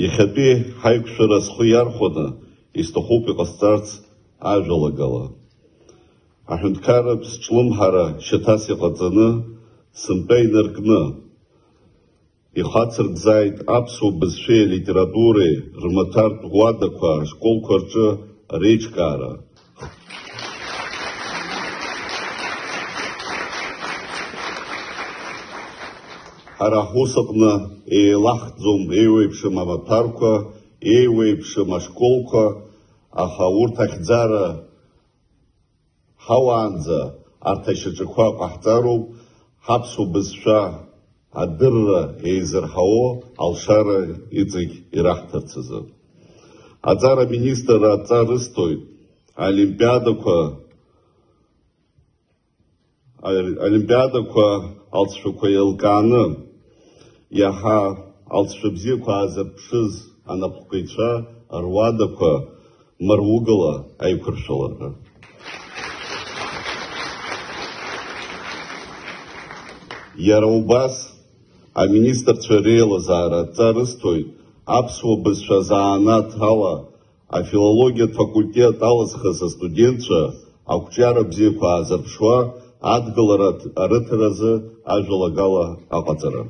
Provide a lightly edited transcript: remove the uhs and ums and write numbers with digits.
Иахьатәи ҳаиқәшәара схы иархәаны, исҭахуп иҟасҵарц ажәалагала. Аҳәынҭқарратә ҿлымҳара шьаҭас иҟаҵаны, сынтәа инаркны, ихацыркзааит аԥсуа бызшәеи алитературеи рмаҭәартә ӷәадақәа ашколқәа рҿы реиҿкаара. Ҳара ҳус аҟны еилаҳхӡом еиуеиԥшым амаҭәарқәа, еиуеиԥшым ашколқәа, аха урҭ ахьӡара ҳауаанӡа арҭ ашьаҿақәа ҟаҳҵароуп ҳаԥсуа бызшәа адырра еизырҳауа алшара иҵегь ираҳҭарц азы. Аҵара аминистр адҵа рысҭоит алимпиадақәа алҵшәақәа еилкааны, иаҳа алҵшәа бзиақәа аазырԥшыз анапхгаҩцәа руадақәа мыругала аиқәыршәалара. Иара убас аминистрцәа реилазаара адҵа рысҭоит аԥсуа бызшәа азаанаҭ ала афилологиатә факультет алызхыз астудентцәа ақәҿиара бзиақәа аазырԥшуа адгылара арыҭаразы ажәалагала аҟаҵара.